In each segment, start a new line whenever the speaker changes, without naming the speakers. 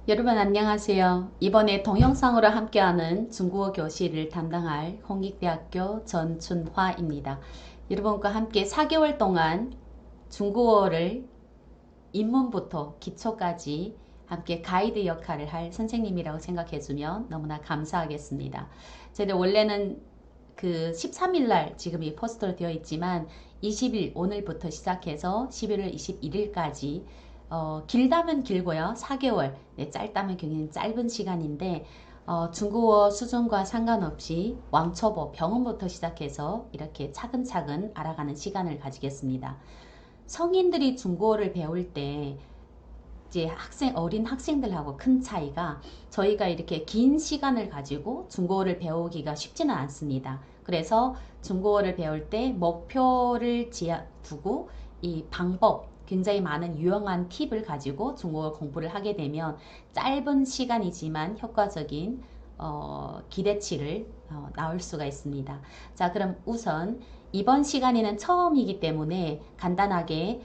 여러분 안녕하세요. 이번에 동영상으로 함께하는 중국어 교실을 담당할 홍익대학교 전춘화입니다. 여러분과 함께 4개월 동안 중국어를 입문부터 기초까지 함께 가이드 역할을 할 선생님이라고 생각해주면 너무나 감사하겠습니다. 저희들 원래는 그 13일 날 지금 이 포스터로 되어 있지만 20일 오늘부터 시작해서 11월 21일까지 길다면 길고요. 4개월, 네, 짧다면 굉장히 짧은 시간인데 중국어 수준과 상관없이 왕초보 병원부터 시작해서 이렇게 차근차근 알아가는 시간을 가지겠습니다. 성인들이 중국어를 배울 때 이제 어린 학생들하고 큰 차이가 저희가 이렇게 긴 시간을 가지고 중국어를 배우기가 쉽지는 않습니다. 그래서 중국어를 배울 때 목표를 두고 이 방법, 굉장히 많은 유용한 팁을 가지고 중국어 공부를 하게 되면 짧은 시간이지만 효과적인 기대치를 나올 수가 있습니다. 자, 그럼 우선 이번 시간에는 처음이기 때문에 간단하게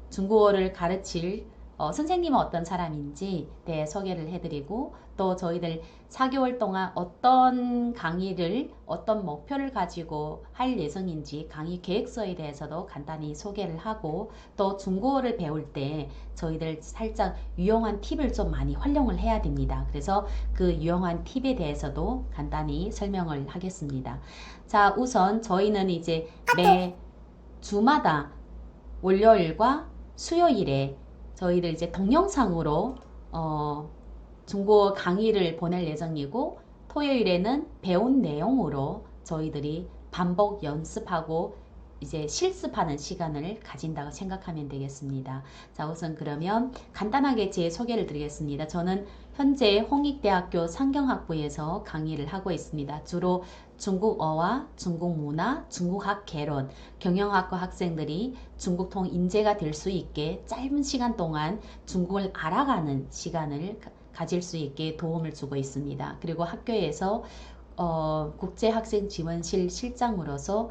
중국어를 가르칠 선생님은 어떤 사람인지 네, 소개를 해드리고 또 저희들 4개월 동안 어떤 강의를 어떤 목표를 가지고 할 예정인지 강의 계획서에 대해서도 간단히 소개를 하고 또 중국어를 배울 때 저희들 살짝 유용한 팁을 좀 많이 활용을 해야 됩니다. 그래서 그 유용한 팁에 대해서도 간단히 설명을 하겠습니다. 자, 우선 저희는 이제 매 주마다 월요일과 수요일에 저희들 이제 동영상으로 중국어 강의를 보낼 예정이고 토요일에는 배운 내용으로 저희들이 반복 연습하고 이제 실습하는 시간을 가진다고 생각하면 되겠습니다. 자, 우선 그러면 간단하게 제 소개를 드리겠습니다. 저는 현재 홍익대학교 상경학부에서 강의를 하고 있습니다. 주로 중국어와 중국문화, 중국학 개론, 경영학과 학생들이 중국통 인재가 될 수 있게 짧은 시간 동안 중국을 알아가는 시간을 가질 수 있게 도움을 주고 있습니다. 그리고 학교에서 국제학생지원실 실장으로서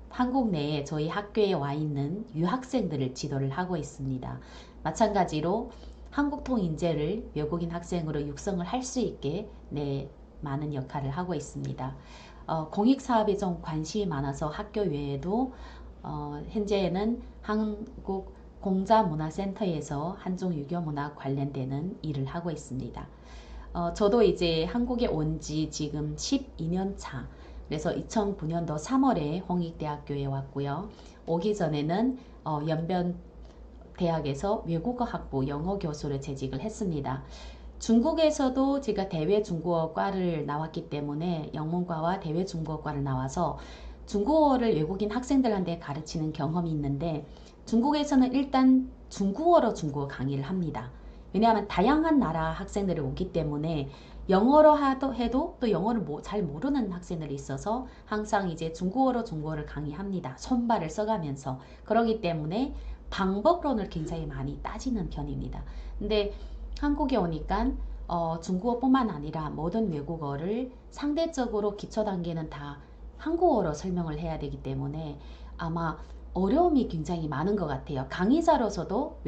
한국 내에 저희 학교에 와 있는 유학생들을 지도를 하고 있습니다. 마찬가지로 한국통 인재를 외국인 학생으로 육성을 할 수 있게 네, 많은 역할을 하고 있습니다. 공익사업에 좀 관심이 많아서 학교 외에도 현재는 한국 공자문화센터에서 한중유교문화 관련되는 일을 하고 있습니다. 저도 이제 한국에 온 지 지금 12년 차. 그래서 2009년도 3월에 홍익대학교에 왔고요. 오기 전에는 연변 대학에서 외국어 학부 영어 교수를 재직을 했습니다. 중국에서도 제가 대외 중국어과를 나왔기 때문에 영문과와 대외 중국어과를 나와서 중국어를 외국인 학생들한테 가르치는 경험이 있는데 중국에서는 일단 중국어로 중국어 강의를 합니다. 왜냐하면 다양한 나라 학생들이 오기 때문에 영어로 해도 또 영어를 잘 모르는 학생들이 있어서 항상 이제 중국어로 중국어를 강의합니다. 손발을 써가면서. 그러기 때문에 방법론을 굉장히 많이 따지는 편입니다. 근데 한국에 오니까 중국어뿐만 아니라 모든 외국어를 상대적으로 기초 단계는 다 한국어로 설명을 해야 되기 때문에 아마 어려움이 굉장히 많은 것 같아요. 강의자로서도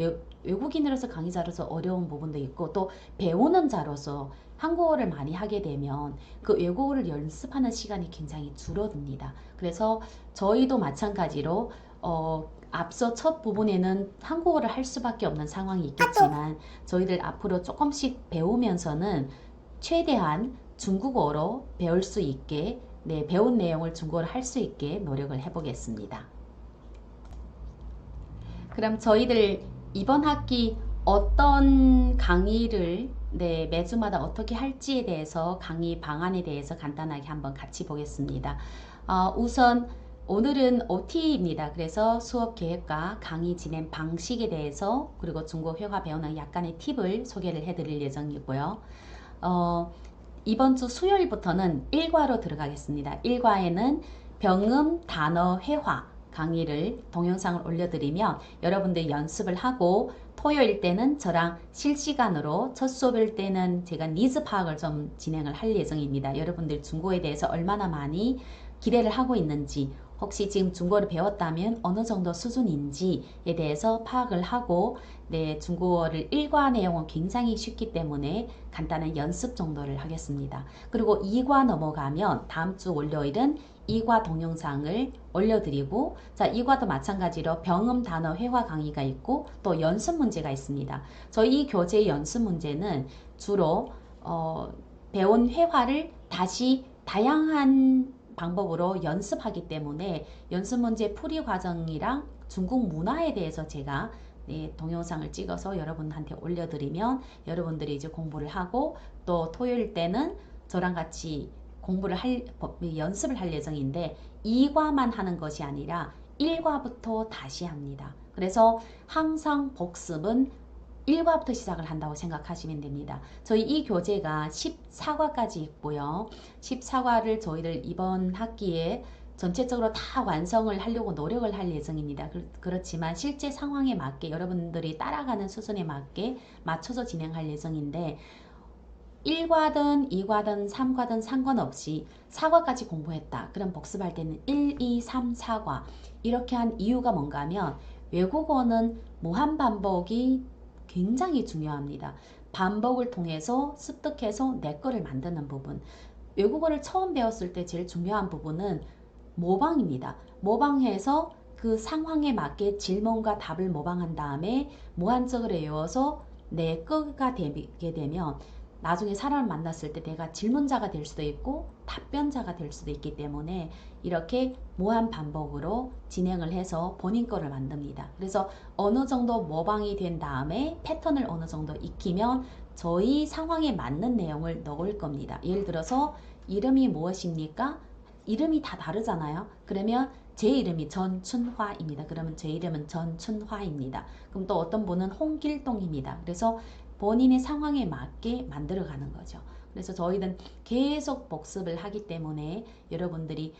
외국인으로서 강의자로서 어려운 부분도 있고 또 배우는 자로서 한국어를 많이 하게 되면 그 외국어를 연습하는 시간이 굉장히 줄어듭니다. 그래서 저희도 마찬가지로 앞서 첫 부분에는 한국어를 할 수밖에 없는 상황이 있겠지만 저희들 앞으로 조금씩 배우면서는 최대한 중국어로 배울 수 있게 네, 배운 내용을 중국어로 할 수 있게 노력을 해보겠습니다. 그럼 저희들 이번 학기 어떤 강의를 네, 매주마다 어떻게 할지에 대해서 강의 방안에 대해서 간단하게 한번 같이 보겠습니다. 우선 오늘은 OT입니다. 그래서 수업 계획과 강의 진행 방식에 대해서 그리고 중국어 회화 배우는 약간의 팁을 소개를 해드릴 예정이고요. 이번 주 수요일부터는 1과로 들어가겠습니다. 1과에는 병음 단어 회화 강의를 동영상을 올려드리면 여러분들 연습을 하고 토요일 때는 저랑 실시간으로 첫 수업일 때는 제가 니즈 파악을 좀 진행을 할 예정입니다. 여러분들 중국어에 대해서 얼마나 많이 기대를 하고 있는지 혹시 지금 중국어를 배웠다면 어느 정도 수준인지에 대해서 파악을 하고 네, 중국어를 일과 내용은 굉장히 쉽기 때문에 간단한 연습 정도를 하겠습니다. 그리고 2과 넘어가면 다음 주 월요일은 2과 동영상을 올려드리고 자 2과도 마찬가지로 병음 단어 회화 강의가 있고 또 연습 문제가 있습니다. 저희 이 교재의 연습 문제는 주로 배운 회화를 다시 다양한 방법으로 연습하기 때문에 연습 문제 풀이 과정이랑 중국 문화에 대해서 제가 네, 동영상을 찍어서 여러분한테 올려드리면 여러분들이 이제 공부를 하고 또 토요일 때는 저랑 같이 연습을 할 예정인데 2과만 하는 것이 아니라 1과부터 다시 합니다. 그래서 항상 복습은 1과부터 시작을 한다고 생각하시면 됩니다. 저희 이 교재가 14과까지 있고요. 14과를 저희들 이번 학기에 전체적으로 다 완성을 하려고 노력을 할 예정입니다. 그렇지만 실제 상황에 맞게 여러분들이 따라가는 수준에 맞게 맞춰서 진행할 예정인데 1과든 2과든 3과든 상관없이 4과까지 공부했다. 그럼 복습할 때는 1, 2, 3, 4과 이렇게 한 이유가 뭔가 하면 외국어는 무한 반복이 굉장히 중요합니다. 반복을 통해서 습득해서 내 거를 만드는 부분. 외국어를 처음 배웠을 때 제일 중요한 부분은 모방입니다. 모방해서 그 상황에 맞게 질문과 답을 모방한 다음에 무한적으로 외워서 내 거가 되게 되면 나중에 사람을 만났을 때 내가 질문자가 될 수도 있고 답변자가 될 수도 있기 때문에 이렇게 무한 반복으로 진행을 해서 본인 거를 만듭니다. 그래서 어느 정도 모방이 된 다음에 패턴을 어느 정도 익히면 저희 상황에 맞는 내용을 넣을 겁니다. 예를 들어서 이름이 무엇입니까? 이름이 다 다르잖아요. 그러면 제 이름이 전춘화입니다. 그러면 제 이름은 전춘화입니다. 그럼 또 어떤 분은 홍길동입니다. 그래서 본인의 상황에 맞게 만들어가는 거죠. 그래서 저희는 계속 복습을 하기 때문에 여러분들이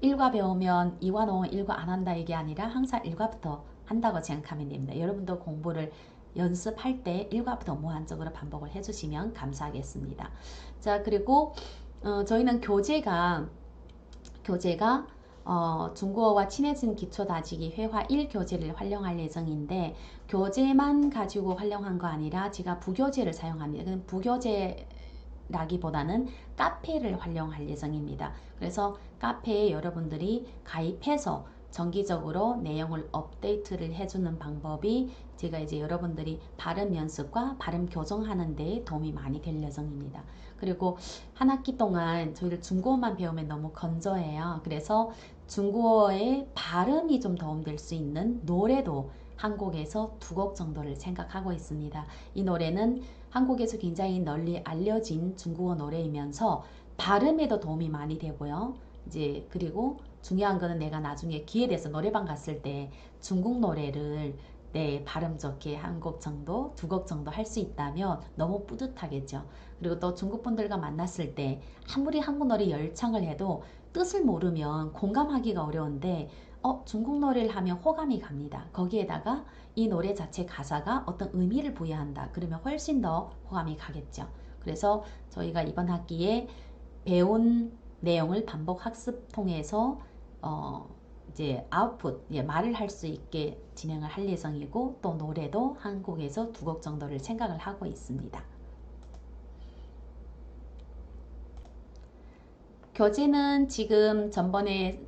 1과 배우면 2과 넘으면 1과 안 한다 이게 아니라 항상 1과부터 한다고 생각하면 됩니다. 여러분도 공부를 연습할 때 1과부터 무한적으로 반복을 해주시면 감사하겠습니다. 자 그리고 저희는 교재가 중국어와 친해진 기초 다지기 회화 1 교재를 활용할 예정인데 교재만 가지고 활용한 거 아니라 제가 부교재를 사용합니다. 그럼 부교재라기보다는 카페를 활용할 예정입니다. 그래서 카페에 여러분들이 가입해서 정기적으로 내용을 업데이트를 해주는 방법이 제가 이제 여러분들이 발음 연습과 발음 교정하는 데 도움이 많이 될 예정입니다. 그리고 한 학기 동안 저희를 중국어만 배우면 너무 건조해요. 그래서 중국어의 발음이 좀 도움될 수 있는 노래도 한 곡에서 2곡 정도를 생각하고 있습니다. 이 노래는 한국에서 굉장히 널리 알려진 중국어 노래이면서 발음에도 도움이 많이 되고요. 이제 그리고 중요한 거는 내가 나중에 기회 돼서 노래방 갔을 때 중국 노래를 네, 발음 좋게 한 곡 정도, 2곡 정도 할 수 있다면 너무 뿌듯하겠죠. 그리고 또 중국 분들과 만났을 때 아무리 한국 노래 열창을 해도 뜻을 모르면 공감하기가 어려운데 중국 노래를 하면 호감이 갑니다. 거기에다가 이 노래 자체 가사가 어떤 의미를 부여한다. 그러면 훨씬 더 호감이 가겠죠. 그래서 저희가 이번 학기에 배운 내용을 반복 학습 통해서 이제 아웃풋, 말을 할 수 있게 진행을 할 예정이고 또 노래도 한 곡에서 2곡 정도를 생각을 하고 있습니다. 교재는 지금 전번에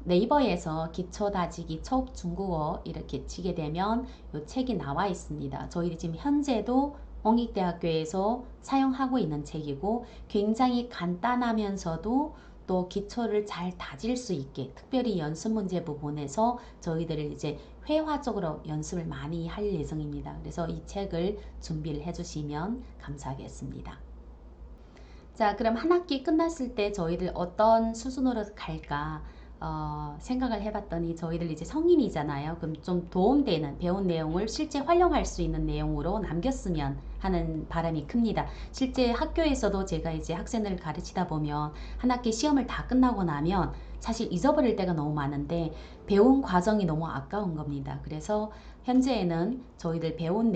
네이버에서 기초 다지기 초급 중국어 이렇게 치게 되면 이 책이 나와 있습니다. 저희들이 지금 현재도 홍익대학교에서 사용하고 있는 책이고 굉장히 간단하면서도 또 기초를 잘 다질 수 있게 특별히 연습 문제 부분에서 저희들을 이제 회화적으로 연습을 많이 할 예정입니다. 그래서 이 책을 준비를 해주시면 감사하겠습니다. 자, 그럼 한 학기 끝났을 때 저희들 어떤 수준으로 갈까 생각을 해봤더니 저희들 이제 성인이잖아요. 그럼 좀 도움되는 배운 내용을 실제 활용할 수 있는 내용으로 남겼으면 하는 바람이 큽니다. 실제 학교에서도 제가 이제 학생들을 가르치다 보면 한 학기 시험을 다 끝나고 나면 사실 잊어버릴 때가 너무 많은데 배운 과정이 너무 아까운 겁니다. 그래서 현재에는 저희들 배운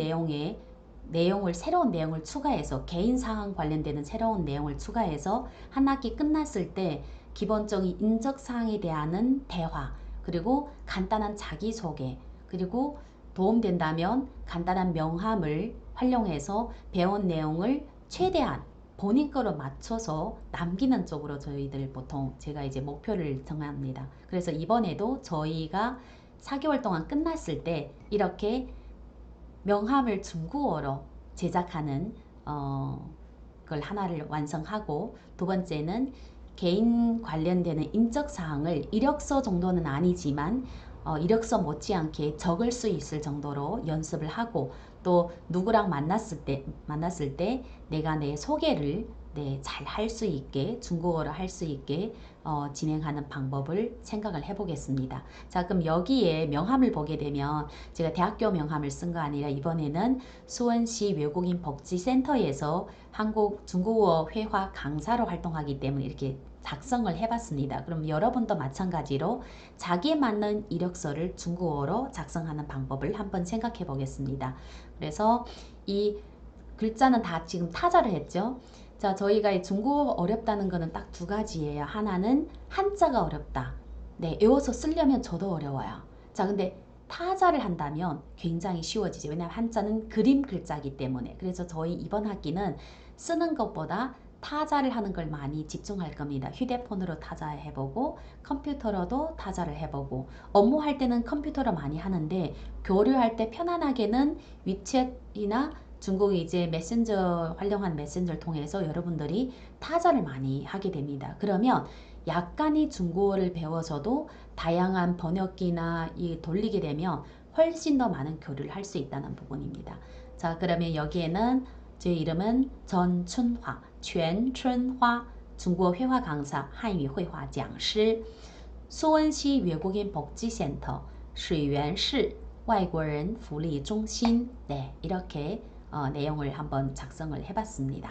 새로운 내용을 추가해서 개인 사항 관련되는 새로운 내용을 추가해서 한 학기 끝났을 때 기본적인 인적사항에 대한 대화, 그리고 간단한 자기소개, 그리고 도움된다면 간단한 명함을 활용해서 배운 내용을 최대한 본인 거로 맞춰서 남기는 쪽으로 저희들 보통 제가 이제 목표를 정합니다. 그래서 이번에도 저희가 4개월 동안 끝났을 때 이렇게 명함을 중국어로 제작하는 걸 하나를 완성하고, 두 번째는 개인 관련되는 인적사항을 이력서 정도는 아니지만 이력서 못지않게 적을 수 있을 정도로 연습을 하고, 또 누구랑 만났을 때 내가 내 소개를 잘 할 수 있게, 중국어로 할 수 있게 진행하는 방법을 생각을 해보겠습니다. 자, 그럼 여기에 명함을 보게 되면 제가 대학교 명함을 쓴 거 아니라 이번에는 수원시 외국인 복지센터에서 한국 중국어 회화 강사로 활동하기 때문에 이렇게 작성을 해봤습니다. 그럼 여러분도 마찬가지로 자기에 맞는 이력서를 중국어로 작성하는 방법을 한번 생각해 보겠습니다. 그래서 이 글자는 다 지금 타자를 했죠. 자, 저희가 이 중국어 어렵다는 거는 딱 두 가지예요. 하나는 한자가 어렵다. 네, 외워서 쓰려면 저도 어려워요. 자, 근데 타자를 한다면 굉장히 쉬워지죠. 왜냐하면 한자는 그림 글자이기 때문에. 그래서 저희 이번 학기는 쓰는 것보다 타자를 하는 걸 많이 집중할 겁니다. 휴대폰으로 타자 해보고, 컴퓨터로도 타자를 해보고, 업무할 때는 컴퓨터로 많이 하는데 교류할 때 편안하게는 위챗이나 중국 이제 메신저, 활용한 메신저를 통해서 여러분들이 타자를 많이 하게 됩니다. 그러면 약간의 중국어를 배워서도 다양한 번역기나 이 돌리게 되면 훨씬 더 많은 교류를 할 수 있다는 부분입니다. 자, 그러면 여기에는 제 이름은 전춘화,全春花, 중국어 회화 강사, 한유 회화 讲师, 수원시 외국인 복지센터, 水源市 外国人福利中心. 네, 이렇게 내용을 한번 작성을 해봤습니다.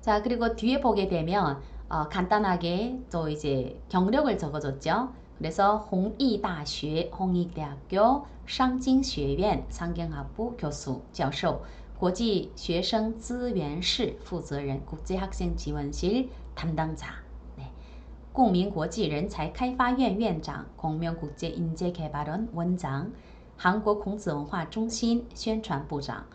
자, 그리고 뒤에 보게 되면 간단하게 또 이제 경력을 적어줬죠. 그래서 홍익大学, 홍익대학교 상京学院 상경학부 교수, 教授, 国际学生资源室负责人, 국제학생지원실 담당자, 네. 共鸣国际人才开发院院长, 공명국제인재개발원 원장, 한국孔子文化中心宣传部长,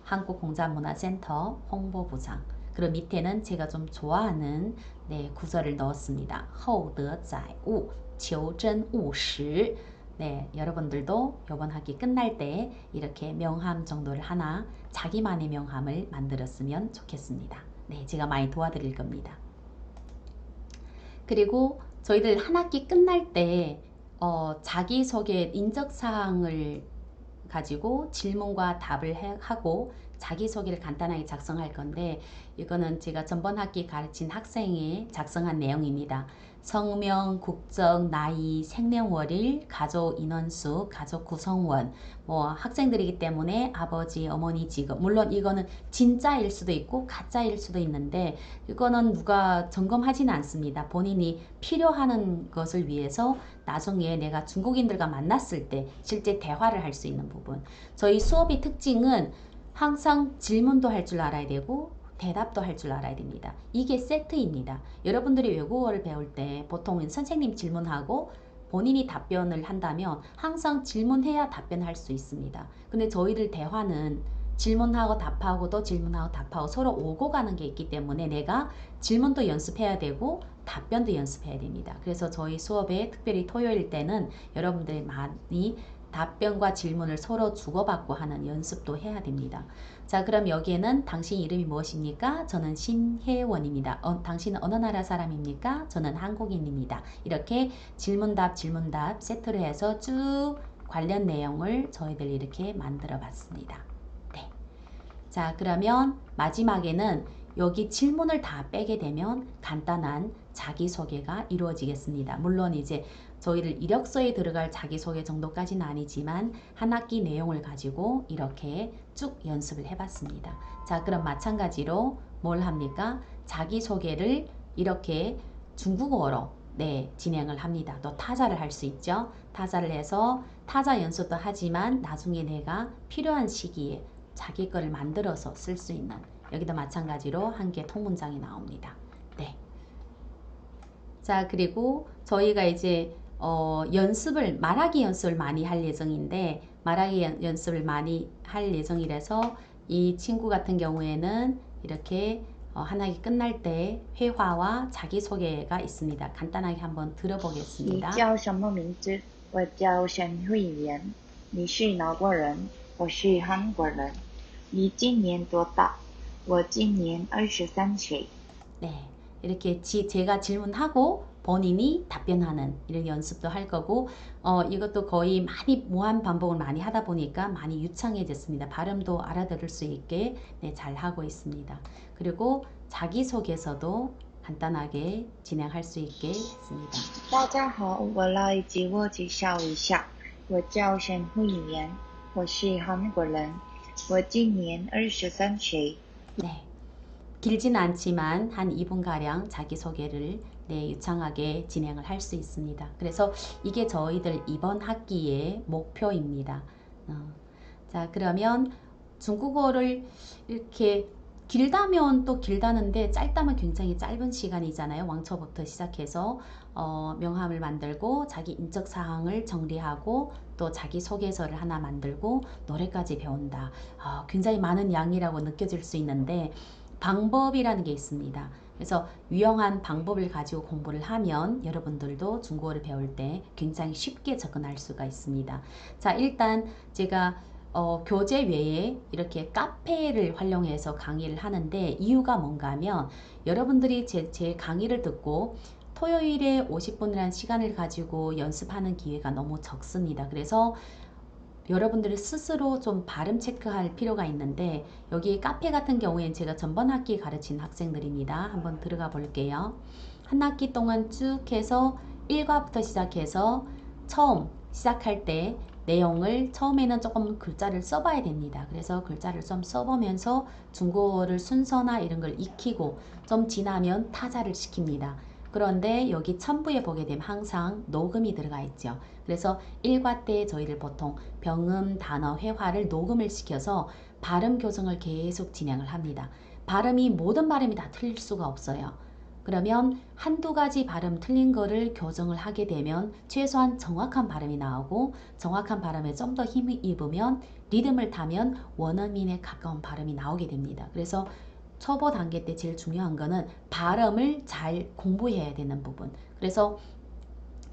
한국공자문화센터 홍보부장. 그리고 밑에는 제가 좀 좋아하는 구절을 넣었습니다. 厚德载物, 求真务实. 네, 여러분들도 이번 학기 끝날 때 이렇게 명함 정도를 하나 자기만의 명함을 만들었으면 좋겠습니다. 네, 제가 많이 도와드릴 겁니다. 그리고 저희들 한 학기 끝날 때 자기소개 인적사항을 가지고 질문과 답을 하고 자기소개를 간단하게 작성할 건데, 이거는 제가 전번 학기 가르친 학생이 작성한 내용입니다. 성명, 국적, 나이, 생년월일, 가족 인원수, 가족 구성원, 뭐 학생들이기 때문에 아버지, 어머니 직업, 물론 이거는 진짜일 수도 있고 가짜일 수도 있는데 이거는 누가 점검하지는 않습니다. 본인이 필요하는 것을 위해서 나중에 내가 중국인들과 만났을 때 실제 대화를 할 수 있는 부분. 저희 수업의 특징은 항상 질문도 할 줄 알아야 되고 대답도 할 줄 알아야 됩니다. 이게 세트입니다. 여러분들이 외국어를 배울 때 보통 선생님 질문하고 본인이 답변을 한다면 항상 질문해야 답변할 수 있습니다. 근데 저희들 대화는 질문하고 답하고 또 질문하고 답하고 서로 오고 가는 게 있기 때문에 내가 질문도 연습해야 되고 답변도 연습해야 됩니다. 그래서 저희 수업에 특별히 토요일 때는 여러분들이 많이 답변과 질문을 서로 주고받고 하는 연습도 해야 됩니다. 자, 그럼 여기에는 당신 이름이 무엇입니까? 저는 신혜원입니다. 당신은 어느 나라 사람입니까? 저는 한국인입니다. 이렇게 질문답 세트로 해서 쭉 관련 내용을 저희들 이렇게 만들어 봤습니다. 네. 자, 그러면 마지막에는 여기 질문을 다 빼게 되면 간단한 자기소개가 이루어지겠습니다. 물론 이제 저희를 이력서에 들어갈 자기소개 정도까지는 아니지만 한 학기 내용을 가지고 이렇게 쭉 연습을 해봤습니다. 자, 그럼 마찬가지로 뭘 합니까? 자기소개를 이렇게 중국어로 진행을 합니다. 또 타자를 할 수 있죠. 타자를 해서 타자 연습도 하지만 나중에 내가 필요한 시기에 자기 거를 만들어서 쓸 수 있는, 여기도 마찬가지로 한 개 통문장이 나옵니다. 네. 자, 그리고 저희가 이제 말하기 연습을 많이 할 예정인데, 말하기 연습을 많이 할 예정이라서 이 친구 같은 경우에는 이렇게 한 학기 끝날 때 회화와 자기소개가 있습니다. 간단하게 한번
你
들어보겠습니다.
叫什么名字？我叫沈慧妍。你是哪国人？我是韩国人。你今年多大？我今年23岁。
네, 이렇게 제가 질문하고 본인이 답변하는 이런 연습도 할 거고, 이것도 거의 많이 무한 반복을 많이 하다 보니까 많이 유창해졌습니다. 발음도 알아들을 수 있게 네, 잘 하고 있습니다. 그리고 자기소개서도 간단하게 진행할 수 있게 했습니다.
大家好，我来自我介绍一下，我叫沈慧妍，我是韩国人，我今年23岁。
네, 길진 않지만 한 2분가량 자기소개를 네, 유창하게 진행을 할 수 있습니다. 그래서 이게 저희들 이번 학기의 목표입니다. 자, 그러면 중국어를 이렇게 길다면 또 길다는데 짧다면 굉장히 짧은 시간이잖아요. 왕초부터 시작해서 명함을 만들고 자기 인적 사항을 정리하고 또 자기 소개서를 하나 만들고 노래까지 배운다. 굉장히 많은 양이라고 느껴질 수 있는데 방법이라는 게 있습니다. 그래서 유용한 방법을 가지고 공부를 하면 여러분들도 중국어를 배울 때 굉장히 쉽게 접근할 수가 있습니다. 자, 일단 제가 교재 외에 이렇게 카페를 활용해서 강의를 하는데 이유가 뭔가 하면 여러분들이 제 강의를 듣고 토요일에 50분이라는 시간을 가지고 연습하는 기회가 너무 적습니다. 그래서 여러분들이 스스로 좀 발음 체크할 필요가 있는데 여기 카페 같은 경우에는 제가 전번 학기 가르친 학생들입니다. 한번 들어가 볼게요. 한 학기 동안 쭉 해서 1과부터 시작해서 처음 시작할 때 내용을 처음에는 조금 글자를 써봐야 됩니다. 그래서 글자를 좀 써보면서 중국어를 순서나 이런 걸 익히고 좀 지나면 타자를 시킵니다. 그런데 여기 첨부에 보게 되면 항상 녹음이 들어가 있죠. 그래서 1과 때 저희를 보통 병음, 단어, 회화를 녹음을 시켜서 발음 교정을 계속 진행을 합니다. 모든 발음이 다 틀릴 수가 없어요. 그러면 한두 가지 발음 틀린 거를 교정을 하게 되면 최소한 정확한 발음이 나오고 정확한 발음에 좀 더 힘을 입으면 리듬을 타면 원어민에 가까운 발음이 나오게 됩니다. 그래서 초보 단계 때 제일 중요한 거는 발음을 잘 공부해야 되는 부분. 그래서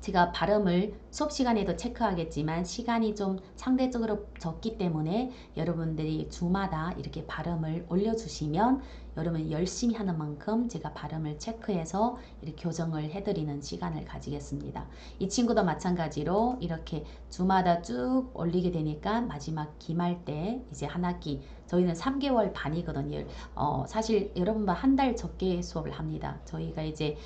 제가 발음을 수업 시간에도 체크하겠지만 시간이 좀 상대적으로 적기 때문에 여러분들이 주마다 이렇게 발음을 올려주시면 여러분 열심히 하는 만큼 제가 발음을 체크해서 이렇게 교정을 해드리는 시간을 가지겠습니다. 이 친구도 마찬가지로 이렇게 주마다 쭉 올리게 되니까 마지막 기말 때 이제 한 학기 저희는 3개월 반이거든요. 사실 여러분보다 한 달 적게 수업을 합니다. 저희가 이제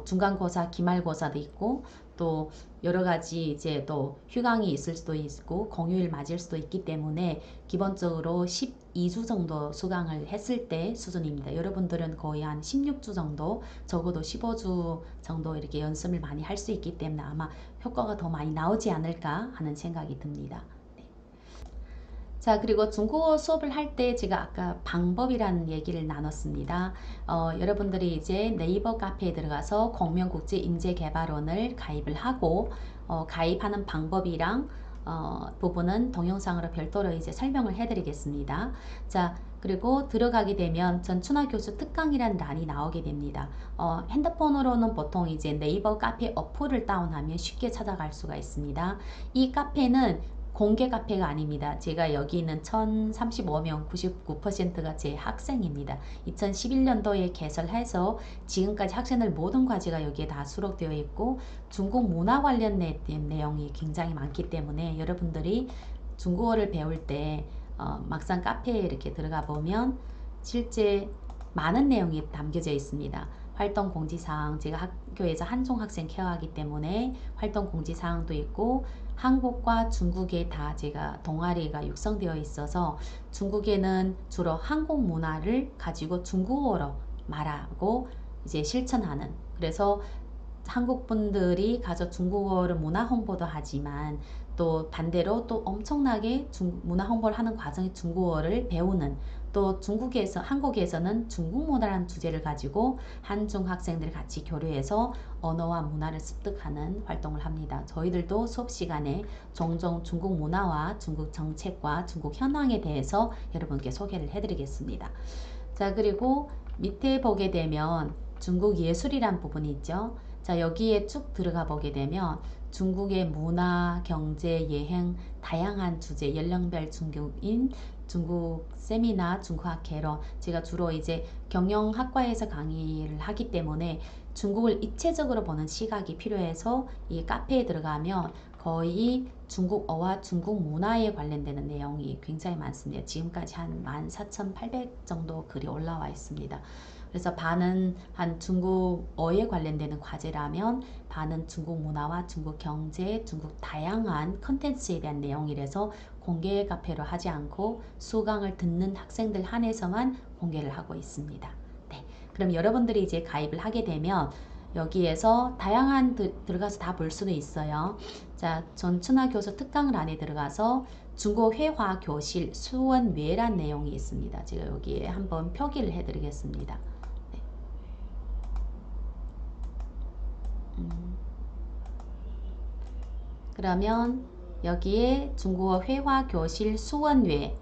중간고사, 기말고사도 있고 또 여러 가지 이제 또 휴강이 있을 수도 있고 공휴일 맞을 수도 있기 때문에 기본적으로 12주 정도 수강을 했을 때 수준입니다. 여러분들은 거의 한 16주 정도, 적어도 15주 정도 이렇게 연습을 많이 할 수 있기 때문에 아마 효과가 더 많이 나오지 않을까 하는 생각이 듭니다. 자, 그리고 중국어 수업을 할 때 제가 아까 방법이라는 얘기를 나눴습니다. 여러분들이 이제 네이버 카페에 들어가서 공명국제인재개발원을 가입을 하고 가입하는 방법이랑 부분은 동영상으로 별도로 이제 설명을 해드리겠습니다. 자, 그리고 들어가게 되면 전춘화 교수 특강이라는 란이 나오게 됩니다. 핸드폰으로는 보통 이제 네이버 카페 어플을 다운하면 쉽게 찾아갈 수가 있습니다. 이 카페는 공개 카페가 아닙니다. 제가 여기 있는 1035명 99%가 제 학생입니다. 2011년도에 개설해서 지금까지 학생들 모든 과제가 여기에 다 수록되어 있고 중국 문화 관련 내용이 굉장히 많기 때문에 여러분들이 중국어를 배울 때 막상 카페에 이렇게 들어가 보면 실제 많은 내용이 담겨져 있습니다. 활동 공지사항, 제가 학교에서 한중 학생 케어하기 때문에 활동 공지사항도 있고 한국과 중국에 다 제가 동아리가 육성되어 있어서 중국에는 주로 한국 문화를 가지고 중국어로 말하고 이제 실천하는, 그래서 한국 분들이 가서 중국어를 문화 홍보도 하지만 또 반대로 또 엄청나게 문화 홍보를 하는 과정에 중국어를 배우는, 또 한국에서는 중국 문화라는 주제를 가지고 한중 학생들이 같이 교류해서 언어와 문화를 습득하는 활동을 합니다. 저희들도 수업 시간에 종종 중국 문화와 중국 정책과 중국 현황에 대해서 여러분께 소개를 해드리겠습니다. 자, 그리고 밑에 보게 되면 중국 예술이란 부분이 있죠. 자, 여기에 쭉 들어가 보게 되면 중국의 문화, 경제, 여행, 다양한 주제, 연령별 중국인, 중국 세미나, 중국학 개론, 제가 주로 이제 경영학과에서 강의를 하기 때문에 중국을 입체적으로 보는 시각이 필요해서 이 카페에 들어가면 거의 중국어와 중국 문화에 관련되는 내용이 굉장히 많습니다. 지금까지 한 14,800 정도 글이 올라와 있습니다. 그래서 반은 한 중국어에 관련되는 과제라면 반은 중국 문화와 중국 경제, 중국 다양한 컨텐츠에 대한 내용이라서 공개 카페로 하지 않고 수강을 듣는 학생들 한해서만 공개를 하고 있습니다. 네, 그럼 여러분들이 이제 가입을 하게 되면 여기에서 다양한 들어가서 다 볼 수도 있어요. 자, 전춘화 교수 특강을 안에 들어가서 중국 회화 교실 수원외란 내용이 있습니다. 제가 여기에 한번 표기를 해드리겠습니다. 네. 그러면 여기에 중국어 회화 교실 수원외,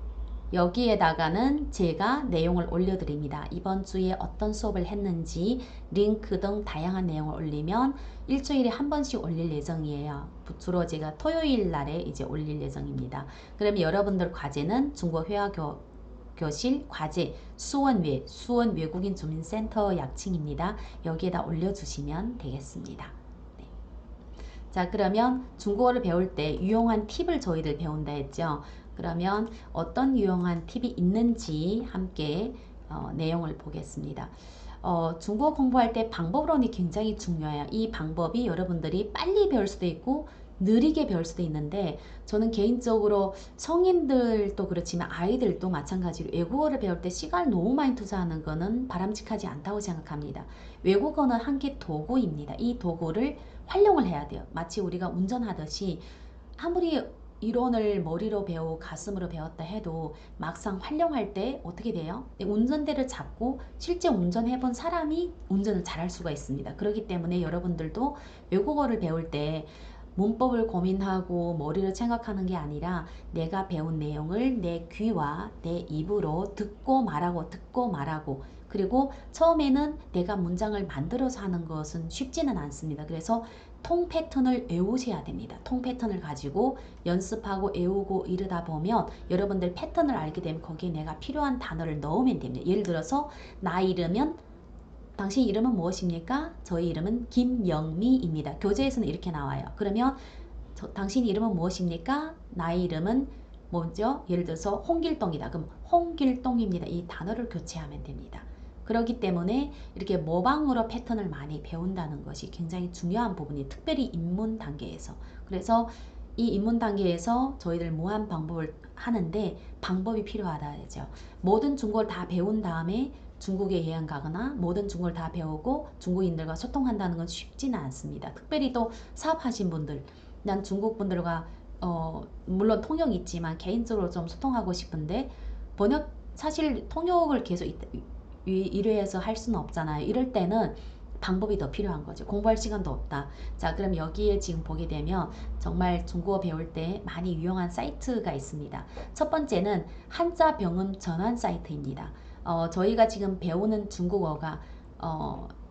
여기에다가는 제가 내용을 올려드립니다. 이번 주에 어떤 수업을 했는지 링크 등 다양한 내용을 올리면 일주일에 한 번씩 올릴 예정이에요. 주로 제가 토요일 날에 이제 올릴 예정입니다. 그러면 여러분들 과제는 중국어 회화 교실 과제 수원 외국인 주민센터 약칭입니다. 여기에다 올려주시면 되겠습니다. 자, 그러면 중국어를 배울 때 유용한 팁을 저희들 배운다 했죠. 그러면 어떤 유용한 팁이 있는지 함께 내용을 보겠습니다. 중국어 공부할 때 방법론이 굉장히 중요해요. 이 방법이 여러분들이 빨리 배울 수도 있고 느리게 배울 수도 있는데, 저는 개인적으로 성인들도 그렇지만 아이들도 마찬가지로 외국어를 배울 때 시간을 너무 많이 투자하는 것은 바람직하지 않다고 생각합니다. 외국어는 한 개 도구입니다. 이 도구를 활용을 해야 돼요. 마치 우리가 운전하듯이 아무리 이론을 머리로 배우고 가슴으로 배웠다 해도 막상 활용할 때 어떻게 돼요? 운전대를 잡고 실제 운전해 본 사람이 운전을 잘할 수가 있습니다. 그렇기 때문에 여러분들도 외국어를 배울 때 문법을 고민하고 머리를 생각하는 게 아니라 내가 배운 내용을 내 귀와 내 입으로 듣고 말하고, 그리고 처음에는 내가 문장을 만들어서 하는 것은 쉽지는 않습니다. 그래서 통 패턴을 외우셔야 됩니다. 통 패턴을 가지고 연습하고 외우고 이러다 보면 여러분들 패턴을 알게 되면 거기에 내가 필요한 단어를 넣으면 됩니다. 예를 들어서 나 이름은, 당신 이름은 무엇입니까? 저희 이름은 김영미입니다. 교재에서는 이렇게 나와요. 그러면 당신 이름은 무엇입니까? 나의 이름은 뭐죠? 예를 들어서 홍길동이다. 그럼 홍길동입니다. 이 단어를 교체하면 됩니다. 그렇기 때문에 이렇게 모방으로 패턴을 많이 배운다는 것이 굉장히 중요한 부분이, 특별히 입문 단계에서. 그래서 이 입문 단계에서 저희들 무한 방법을 하는데 방법이 필요하다죠. 모든 중국어를 다 배운 다음에 중국에 여행 가거나 모든 중국어를 다 배우고 중국인들과 소통한다는 건 쉽지는 않습니다. 특별히 또 사업하신 분들, 난 중국 분들과 물론 통역이 있지만 개인적으로 좀 소통하고 싶은데 번역, 사실 통역을 계속 1회에서 할 수는 없잖아요. 이럴 때는 방법이 더 필요한 거죠. 공부할 시간도 없다. 자, 그럼 여기에 지금 보게 되면 정말 중국어 배울 때 많이 유용한 사이트가 있습니다. 첫 번째는 한자 병음 전환 사이트입니다. 저희가 지금 배우는 중국어가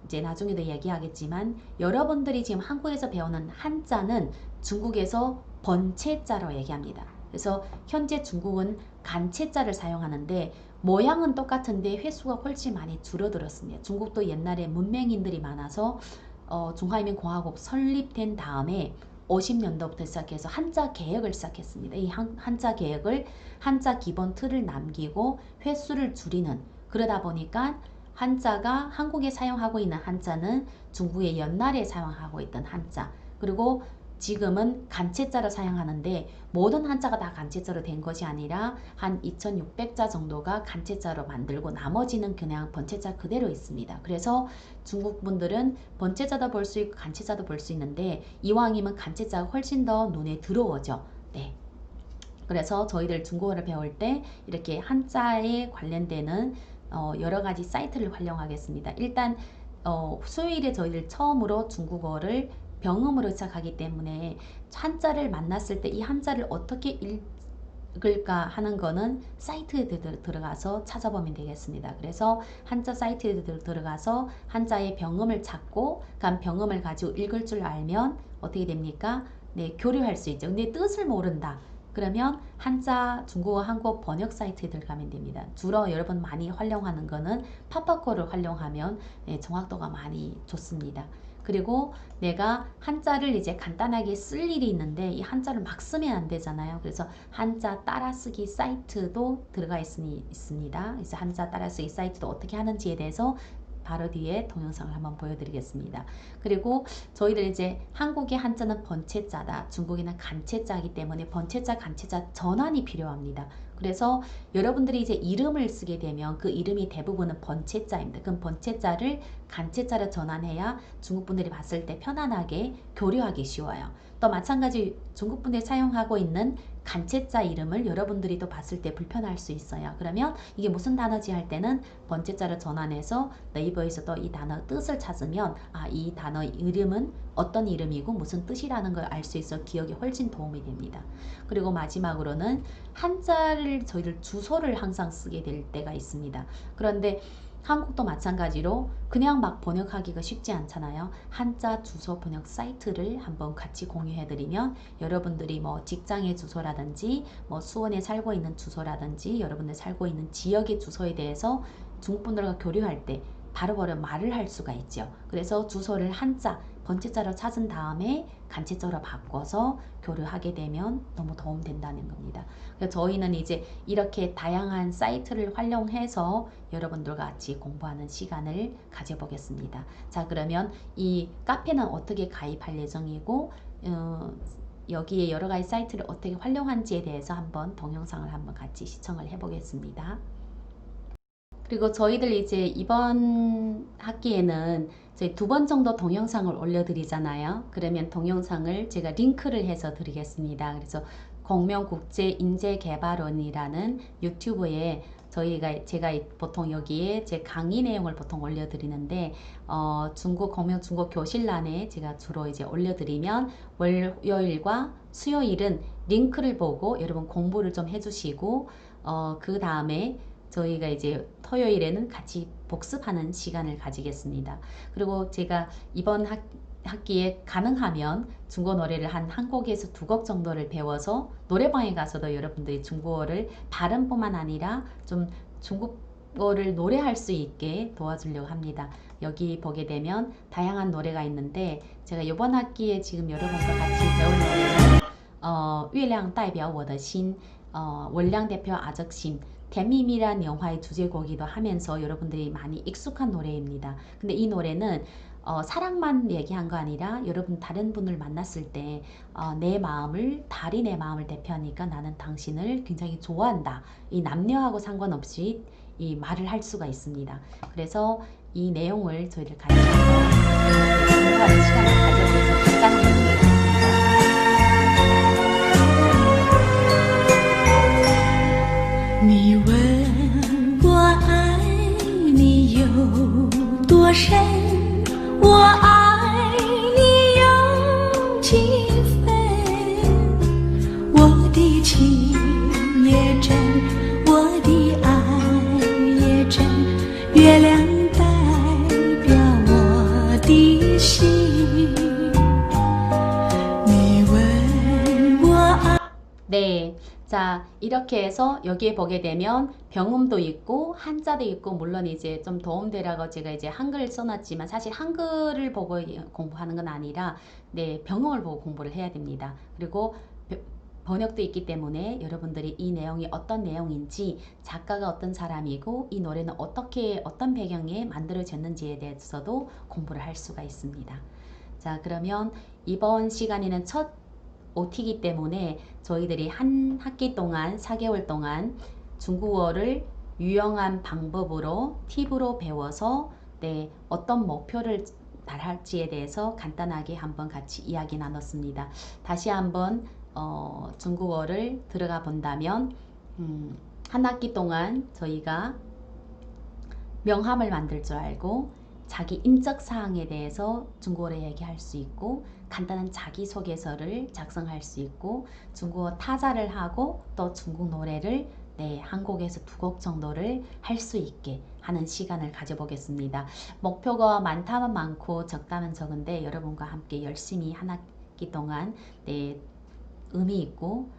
이제 나중에도 얘기하겠지만 여러분들이 지금 한국에서 배우는 한자는 중국에서 번체자로 얘기합니다. 그래서 현재 중국은 간체자를 사용하는데 모양은 똑같은데 횟수가 훨씬 많이 줄어들었습니다. 중국도 옛날에 문맹인들이 많아서 중화인민공화국 설립된 다음에 50년도부터 시작해서 한자 개혁을 시작했습니다. 이 한자 개혁을 한자 기본 틀을 남기고 횟수를 줄이는, 그러다 보니까 한자가 한국에 사용하고 있는 한자는 중국의 옛날에 사용하고 있던 한자, 그리고 지금은 간체자를 사용하는데 모든 한자가 다 간체자로 된 것이 아니라 한 2600자 정도가 간체자로 만들고 나머지는 그냥 번체자 그대로 있습니다. 그래서 중국 분들은 번체자도 볼 수 있고 간체자도 볼 수 있는데 이왕이면 간체자가 훨씬 더 눈에 들어오죠. 네. 그래서 저희들 중국어를 배울 때 이렇게 한자에 관련되는 여러 가지 사이트를 활용하겠습니다. 일단 수요일에 저희들 처음으로 중국어를 병음으로 시작하기 때문에 한자를 만났을 때 이 한자를 어떻게 읽을까 하는 거는 사이트에 들어가서 찾아보면 되겠습니다. 그래서 한자 사이트에 들어가서 한자의 병음을 찾고 그 병음을 가지고 읽을 줄 알면 어떻게 됩니까? 네, 교류할 수 있죠. 근데 뜻을 모른다. 그러면 한자 중국어 한국어 번역 사이트에 들어가면 됩니다. 주로 여러분 많이 활용하는 거는 파파고를 활용하면 정확도가 많이 좋습니다. 그리고 내가 한자를 이제 간단하게 쓸 일이 있는데 이 한자를 막 쓰면 안 되잖아요. 그래서 한자 따라쓰기 사이트도 들어가 있습니다. 그래서 한자 따라쓰기 사이트도 어떻게 하는지에 대해서 바로 뒤에 동영상을 한번 보여드리겠습니다. 그리고 저희들 이제 한국의 한자는 번체자다, 중국에는 간체자이기 때문에 번체자, 간체자 전환이 필요합니다. 그래서 여러분들이 이제 이름을 쓰게 되면 그 이름이 대부분은 번체자입니다. 그럼 번체자를 간체자로 전환해야 중국 분들이 봤을 때 편안하게 교류하기 쉬워요. 또 마찬가지 중국 분들이 사용하고 있는 간체자 이름을 여러분들이 또 봤을 때 불편할 수 있어요. 그러면 이게 무슨 단어지 할 때는 번체자를 전환해서 네이버에서도 이 단어 뜻을 찾으면 이 단어 이름은 어떤 이름이고 무슨 뜻이라는 걸 알 수 있어 기억에 훨씬 도움이 됩니다. 그리고 마지막으로는 한자를 저희들 주소를 항상 쓰게 될 때가 있습니다. 그런데 한국도 마찬가지로 그냥 막 번역하기가 쉽지 않잖아요. 한자 주소 번역 사이트를 한번 같이 공유해드리면 여러분들이 뭐 직장의 주소라든지 뭐 수원에 살고 있는 주소라든지 여러분들 살고 있는 지역의 주소에 대해서 중국분들과 교류할 때 바로바로 말을 할 수가 있죠. 그래서 주소를 한자, 번체자로 찾은 다음에 간체자로 바꿔서 교류하게 되면 너무 도움된다는 겁니다. 그래서 저희는 이제 이렇게 다양한 사이트를 활용해서 여러분들과 같이 공부하는 시간을 가져보겠습니다. 자, 그러면 이 카페는 어떻게 가입할 예정이고 여기에 여러 가지 사이트를 어떻게 활용한지에 대해서 한번 동영상을 한번 같이 시청을 해보겠습니다. 그리고 저희들 이제 이번 학기에는 저희 2번 정도 동영상을 올려드리잖아요. 그러면 동영상을 제가 링크를 해서 드리겠습니다. 그래서 공명국제인재개발원이라는 유튜브에 제가 보통 여기에 제 강의 내용을 보통 올려드리는데 공명 중국 교실란에 제가 주로 이제 올려드리면 월요일과 수요일은 링크를 보고 여러분 공부를 좀 해주시고 그 다음에 저희가 이제 토요일에는 같이 복습하는 시간을 가지겠습니다. 그리고 제가 이번 학기에 가능하면 중국어 노래를 한 곡에서 2곡 정도를 배워서 노래방에 가서도 여러분들이 중국어를 발음뿐만 아니라 좀 중국어를 노래할 수 있게 도와주려고 합니다. 여기 보게 되면 다양한 노래가 있는데 제가 이번 학기에 지금 여러분과 같이 배울 노래는 月亮代表我的心 월량 대표 아적심甜蜜蜜란 영화의 주제곡이기도 하면서 여러분들이 많이 익숙한 노래입니다. 근데 이 노래는 사랑만 얘기한 거 아니라 여러분 다른 분을 만났을 때 달이 내 마음을 대표하니까 나는 당신을 굉장히 좋아한다. 이 남녀하고 상관없이 이 말을 할 수가 있습니다. 그래서 이 내용을 저희들 같이 공부하는 시간을 가져보면서 잠깐 공부해보겠습니다.
你问我爱你有多深，我爱你有几分，我的情也真，我的爱也真，月亮代表我的心。你问我爱
네, 자 이렇게 해서 여기에 보게 되면 병음도 있고 한자도 있고 물론 이제 좀 도움되라고 제가 이제 한글을 써놨지만 사실 한글을 보고 공부하는 건 아니라 네, 병음을 보고 공부를 해야 됩니다. 그리고 번역도 있기 때문에 여러분들이 이 내용이 어떤 내용인지 작가가 어떤 사람이고 이 노래는 어떤 배경에 만들어졌는지에 대해서도 공부를 할 수가 있습니다. 자, 그러면 이번 시간에는 첫 OT이기 때문에 저희들이 한 학기 동안 4개월 동안 중국어를 유용한 방법으로 팁으로 배워서 네, 어떤 목표를 달할지에 대해서 간단하게 한번 같이 이야기 나눴습니다. 다시 한번 중국어를 들어가 본다면 한 학기 동안 저희가 명함을 만들 줄 알고 자기 인적 사항에 대해서 중국어로 얘기할 수 있고 간단한 자기소개서를 작성할 수 있고 중국어 타자를 하고 또 중국 노래를 네, 한 곡에서 2곡 정도를 할 수 있게 하는 시간을 가져보겠습니다. 목표가 많다면 많고 적다면 적은데 여러분과 함께 열심히 한 학기 동안 네, 의미 있고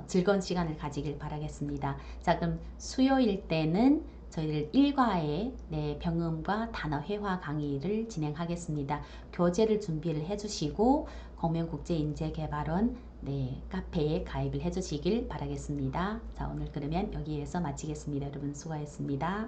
즐거운 시간을 가지길 바라겠습니다. 자, 그럼 수요일 때는 저희들 1과의 네, 병음과 단어 회화 강의를 진행하겠습니다. 교재를 준비를 해주시고 공명국제인재개발원 네, 카페에 가입을 해주시길 바라겠습니다. 자, 오늘 그러면 여기에서 마치겠습니다. 여러분 수고하셨습니다.